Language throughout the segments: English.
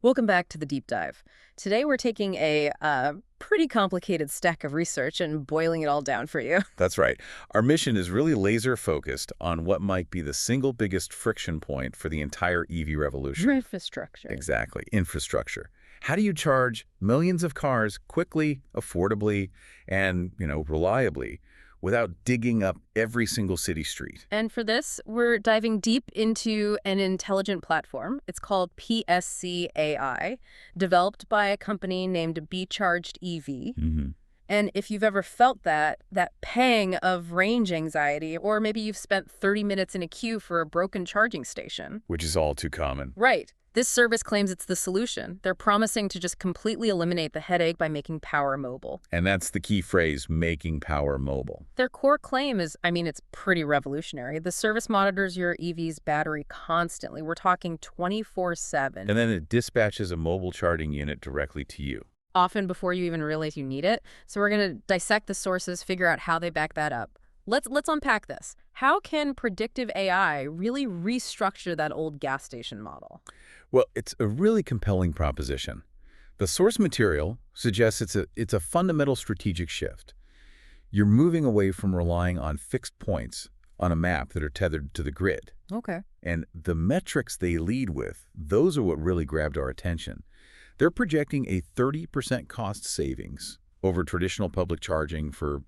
Welcome back to the deep dive. Today we're taking a pretty complicated stack of research and boiling it all down for you. That's right. Our mission is really laser-focused on what might be the single biggest friction point for the entire EV revolution. Infrastructure. Exactly, infrastructure. How do you charge millions of cars quickly, affordably, and, reliably without digging up every single city street? And for this, we're diving deep into an intelligent platform. It's called PSC AI, developed by a company named Be Charged EV. And if you've ever felt that pang of range anxiety, or maybe you've spent 30 minutes in a queue for a broken charging station. Which is all too common. Right. This service claims it's the solution. They're promising to just completely eliminate the headache by making power mobile. And that's the key phrase, making power mobile. Their core claim is, it's pretty revolutionary. The service monitors your EV's battery constantly. We're talking 24/7. And then it dispatches a mobile charging unit directly to you. Often before you even realize you need it. So we're going to dissect the sources, figure out how they back that up. Let's unpack this. How can predictive AI really restructure that old gas station model? Well, it's a really compelling proposition. The source material suggests it's a fundamental strategic shift. You're moving away from relying on fixed points on a map that are tethered to the grid. Okay. And the metrics they lead with, those are what really grabbed our attention. They're projecting a 30% cost savings over traditional public charging for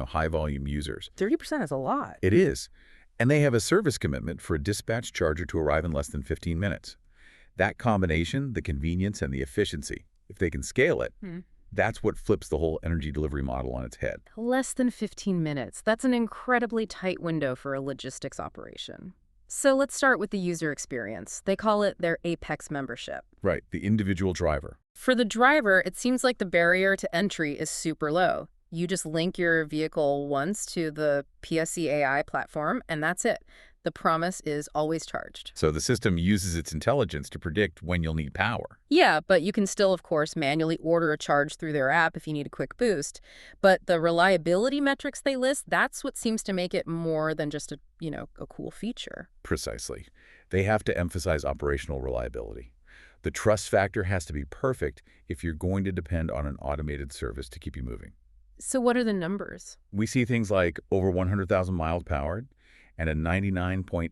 high-volume users. 30% is a lot. It is. And they have a service commitment for a dispatch charger to arrive in less than 15 minutes. That combination, the convenience and the efficiency, if they can scale it, that's what flips the whole energy delivery model on its head. Less than 15 minutes. That's an incredibly tight window for a logistics operation. So let's start with the user experience. They call it their Apex membership. Right, the individual driver. For the driver, it seems like the barrier to entry is super low. You just link your vehicle once to the PSC AI platform, and that's it. The promise is always charged. So the system uses its intelligence to predict when you'll need power. Yeah, but you can still, of course, manually order a charge through their app if you need a quick boost. But the reliability metrics they list, that's what seems to make it more than just a cool feature. Precisely. They have to emphasize operational reliability. The trust factor has to be perfect if you're going to depend on an automated service to keep you moving. So what are the numbers? We see things like over 100,000 miles powered and a 99.8%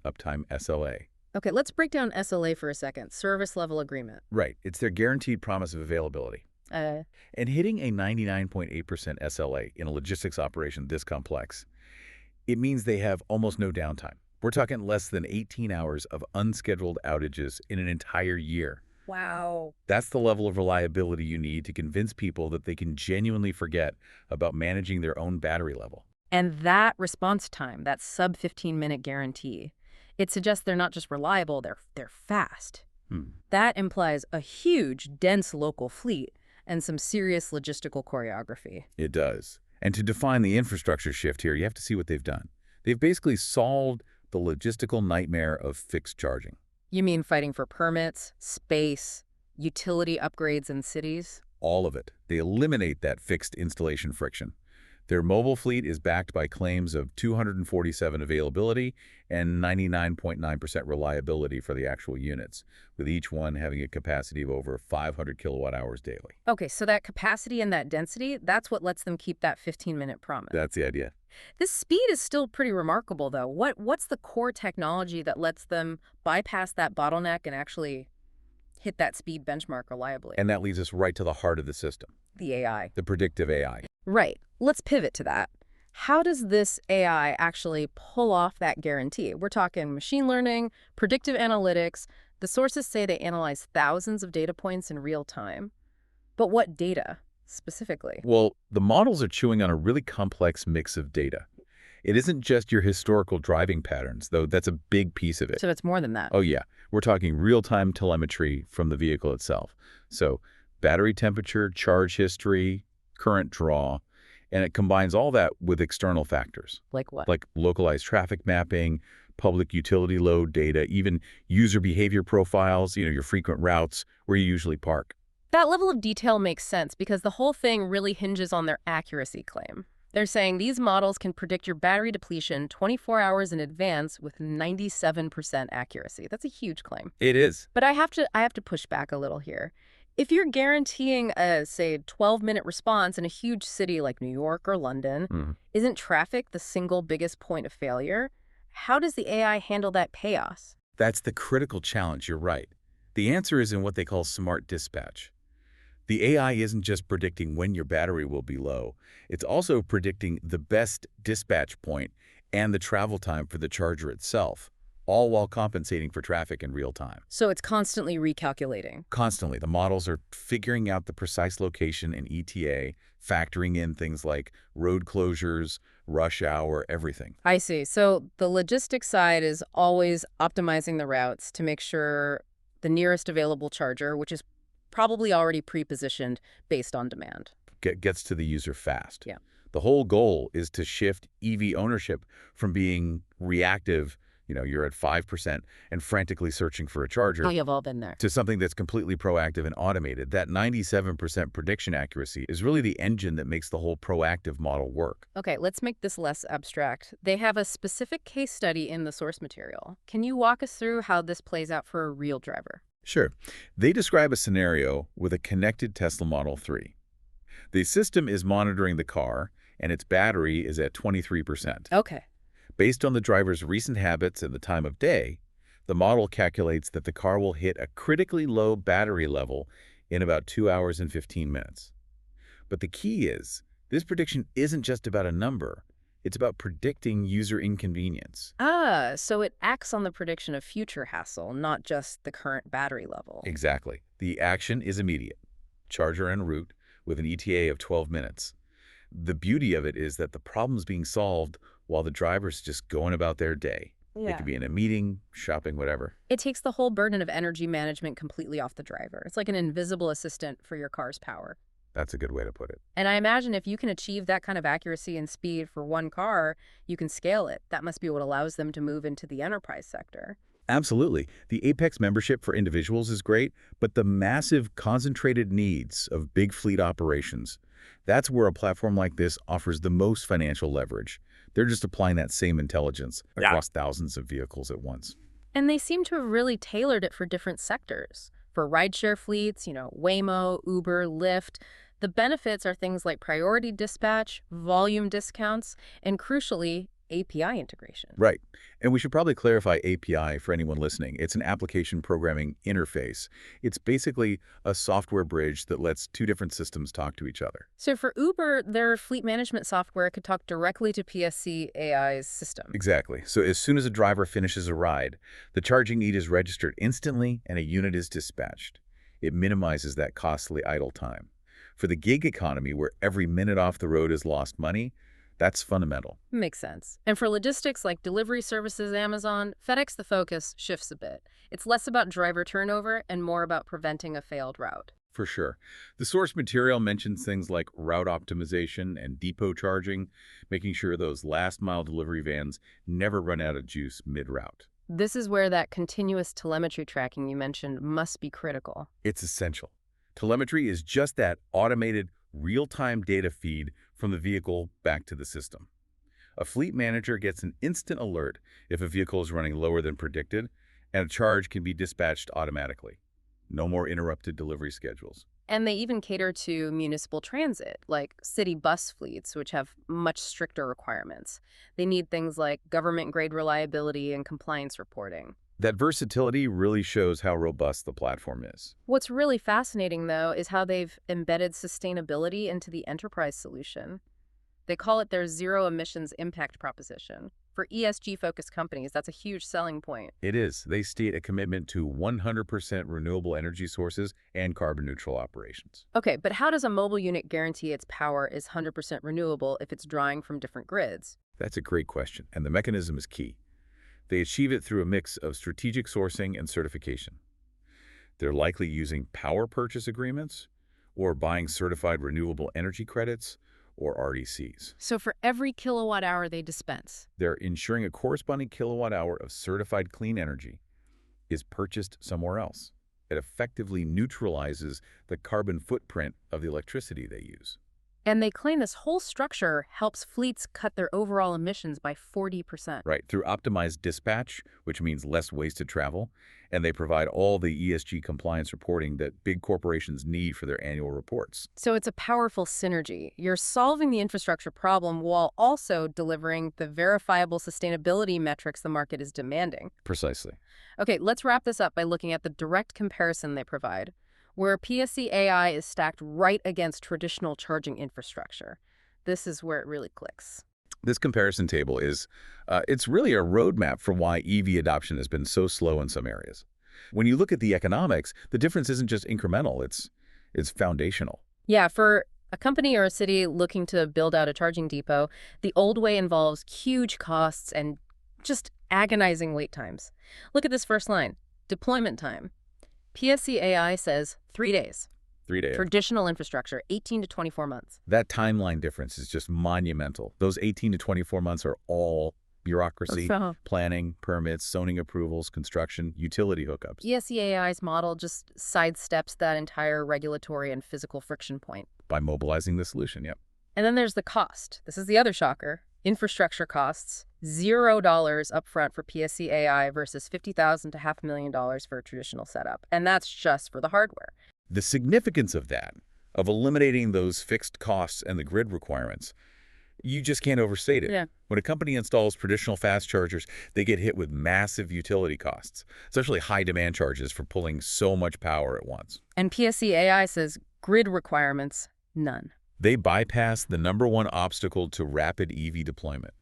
uptime SLA. Okay, let's break down SLA for a second. Service level agreement. Right. It's their guaranteed promise of availability. And hitting a 99.8% SLA in a logistics operation this complex, it means they have almost no downtime. We're talking less than 18 hours of unscheduled outages in an entire year. Wow. That's the level of reliability you need to convince people that they can genuinely forget about managing their own battery level. And that response time, that sub 15-minute guarantee, it suggests they're not just reliable, they're fast. That implies a huge, dense local fleet and some serious logistical choreography. It does. And to define the infrastructure shift here, you have to see what they've done. They've basically solved the logistical nightmare of fixed charging. You mean fighting for permits, space, utility upgrades in cities? All of it. They eliminate that fixed installation friction. Their mobile fleet is backed by claims of 247 availability and 99.9% reliability for the actual units, with each one having a capacity of over 500 kilowatt hours daily. Okay, so that capacity and that density, that's what lets them keep that 15-minute promise. That's the idea. This speed is still pretty remarkable, though. What's the core technology that lets them bypass that bottleneck and actually hit that speed benchmark reliably? And that leads us right to the heart of the system. The AI. The predictive AI. Right. Let's pivot to that. How does this AI actually pull off that guarantee? We're talking machine learning, predictive analytics. The sources say they analyze thousands of data points in real time. But what data specifically? Well, the models are chewing on a really complex mix of data. It isn't just your historical driving patterns, though that's a big piece of it. So it's more than that. Oh, yeah. We're talking real-time telemetry from the vehicle itself. So battery temperature, charge history, current draw, and it combines all that with external factors. Like what? Like localized traffic mapping, public utility load data, even user behavior profiles, your frequent routes, where you usually park. That level of detail makes sense because the whole thing really hinges on their accuracy claim. They're saying these models can predict your battery depletion 24 hours in advance with 97% accuracy. That's a huge claim. It is. But I have to push back a little here. If you're guaranteeing a, say, 12-minute response in a huge city like New York or London, isn't traffic the single biggest point of failure? How does the AI handle that chaos? That's the critical challenge, you're right. The answer is in what they call smart dispatch. The AI isn't just predicting when your battery will be low, it's also predicting the best dispatch point and the travel time for the charger itself, all while compensating for traffic in real time. So it's constantly recalculating. Constantly, the models are figuring out the precise location and ETA, factoring in things like road closures, rush hour, everything. I see. So the logistics side is always optimizing the routes to make sure the nearest available charger, which is probably already pre-positioned based on demand. Gets to the user fast. Yeah. The whole goal is to shift EV ownership from being reactive, you're at 5% and frantically searching for a charger, Oh, you've all been there. to something that's completely proactive and automated. That 97% prediction accuracy is really the engine that makes the whole proactive model work. Okay, let's make this less abstract. They have a specific case study in the source material. Can you walk us through how this plays out for a real driver? Sure. They describe a scenario with a connected Tesla Model 3. The system is monitoring the car, and its battery is at 23%. Okay. Based on the driver's recent habits and the time of day, the model calculates that the car will hit a critically low battery level in about 2 hours and 15 minutes. But the key is, this prediction isn't just about a number. It's about predicting user inconvenience. Ah, so it acts on the prediction of future hassle, not just the current battery level. Exactly. The action is immediate. Charger en route with an ETA of 12 minutes. The beauty of it is that the problem's being solved while the driver's just going about their day. They could be in a meeting, shopping, whatever. It takes the whole burden of energy management completely off the driver. It's like an invisible assistant for your car's power. That's a good way to put it. And I imagine if you can achieve that kind of accuracy and speed for one car, you can scale it. That must be what allows them to move into the enterprise sector. Absolutely. The Apex membership for individuals is great, but the massive concentrated needs of big fleet operations, that's where a platform like this offers the most financial leverage. They're just applying that same intelligence across thousands of vehicles at once. And they seem to have really tailored it for different sectors. For rideshare fleets, Waymo, Uber, Lyft, the benefits are things like priority dispatch, volume discounts, and crucially, API integration. Right. And we should probably clarify API for anyone listening. It's an application programming interface. It's basically a software bridge that lets two different systems talk to each other. So for Uber, their fleet management software could talk directly to PSC AI's system. Exactly. So as soon as a driver finishes a ride, the charging need is registered instantly and a unit is dispatched. It minimizes that costly idle time. For the gig economy, where every minute off the road is lost money, that's fundamental. Makes sense. And for logistics like delivery services, Amazon, FedEx, the focus shifts a bit. It's less about driver turnover and more about preventing a failed route. For sure. The source material mentions things like route optimization and depot charging, making sure those last-mile delivery vans never run out of juice mid-route. This is where that continuous telemetry tracking you mentioned must be critical. It's essential. Telemetry is just that automated, real-time data feed from the vehicle back to the system. A fleet manager gets an instant alert if a vehicle is running lower than predicted, and a charge can be dispatched automatically. No more interrupted delivery schedules. And they even cater to municipal transit, like city bus fleets, which have much stricter requirements. They need things like government-grade reliability and compliance reporting. That versatility really shows how robust the platform is. What's really fascinating, though, is how they've embedded sustainability into the enterprise solution. They call it their zero emissions impact proposition. For ESG-focused companies, that's a huge selling point. It is. They state a commitment to 100% renewable energy sources and carbon-neutral operations. Okay, but how does a mobile unit guarantee its power is 100% renewable if it's drawing from different grids? That's a great question, and the mechanism is key. They achieve it through a mix of strategic sourcing and certification. They're likely using power purchase agreements or buying certified renewable energy credits or RDCs. So for every kilowatt hour they dispense, They're ensuring a corresponding kilowatt hour of certified clean energy is purchased somewhere else. It effectively neutralizes the carbon footprint of the electricity they use. And they claim this whole structure helps fleets cut their overall emissions by 40%. Right, through optimized dispatch, which means less wasted travel, and they provide all the ESG compliance reporting that big corporations need for their annual reports. So it's a powerful synergy. You're solving the infrastructure problem while also delivering the verifiable sustainability metrics the market is demanding. Precisely. Okay, let's wrap this up by looking at the direct comparison they provide, where PSC AI is stacked right against traditional charging infrastructure. This is where it really clicks. This comparison table it's really a roadmap for why EV adoption has been so slow in some areas. When you look at the economics, the difference isn't just incremental, it's foundational. Yeah, for a company or a city looking to build out a charging depot, the old way involves huge costs and just agonizing wait times. Look at this first line, deployment time. PSC AI says 3 days. 3 days. Traditional infrastructure, 18 to 24 months. That timeline difference is just monumental. Those 18 to 24 months are all bureaucracy, planning, permits, zoning approvals, construction, utility hookups. PSC AI's model just sidesteps that entire regulatory and physical friction point. By mobilizing the solution, yep. And then there's the cost. This is the other shocker. Infrastructure costs, $0 upfront for PSC AI versus $50,000 to $500,000 for a traditional setup. And that's just for the hardware. The significance of that, of eliminating those fixed costs and the grid requirements, you just can't overstate it. Yeah. When a company installs traditional fast chargers, they get hit with massive utility costs, especially high demand charges for pulling so much power at once. And PSC AI says grid requirements, none. They bypass the #1 obstacle to rapid EV deployment.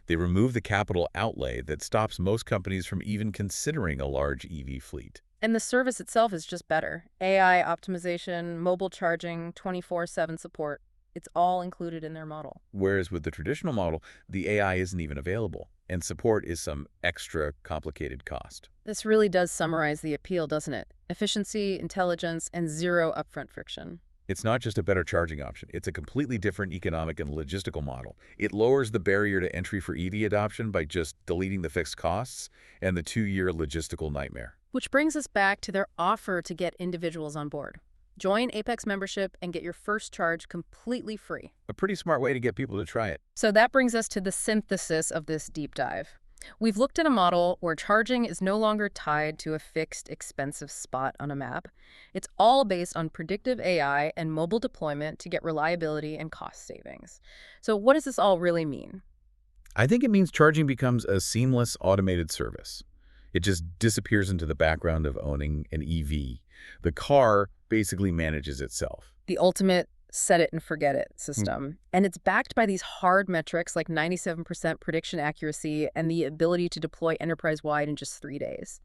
They remove the capital outlay that stops most companies from even considering a large EV fleet. And the service itself is just better. AI optimization, mobile charging, 24/7 support. It's all included in their model. Whereas with the traditional model, the AI isn't even available, and support is some extra complicated cost. This really does summarize the appeal, doesn't it? Efficiency, intelligence, and zero upfront friction. It's not just a better charging option. It's a completely different economic and logistical model. It lowers the barrier to entry for EV adoption by just deleting the fixed costs and the 2-year logistical nightmare. Which brings us back to their offer to get individuals on board. Join Apex membership and get your first charge completely free. A pretty smart way to get people to try it. So that brings us to the synthesis of this deep dive. We've looked at a model where charging is no longer tied to a fixed, expensive spot on a map. It's all based on predictive AI and mobile deployment to get reliability and cost savings. So what does this all really mean? I think it means charging becomes a seamless, automated service. It just disappears into the background of owning an EV. The car basically manages itself. The ultimate set it and forget it system. And it's backed by these hard metrics like 97% prediction accuracy and the ability to deploy enterprise-wide in just 3 days.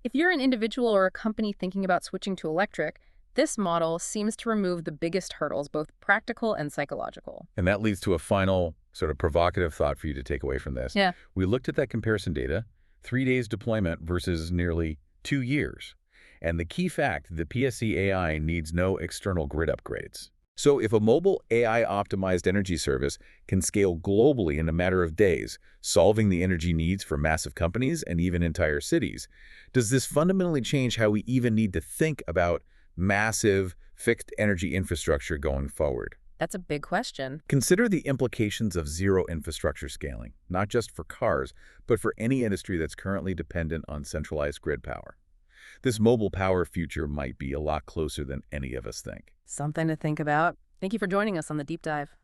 If you're an individual or a company thinking about switching to electric, this model seems to remove the biggest hurdles, both practical and psychological. And that leads to a final sort of provocative thought for you to take away from this. Yeah. We looked at that comparison data, 3 days deployment versus nearly 2 years. And the key fact, the PSC AI needs no external grid upgrades. So if a mobile AI-optimized energy service can scale globally in a matter of days, solving the energy needs for massive companies and even entire cities, does this fundamentally change how we even need to think about massive fixed energy infrastructure going forward? That's a big question. Consider the implications of zero infrastructure scaling, not just for cars, but for any industry that's currently dependent on centralized grid power. This mobile power future might be a lot closer than any of us think. Something to think about. Thank you for joining us on the Deep Dive.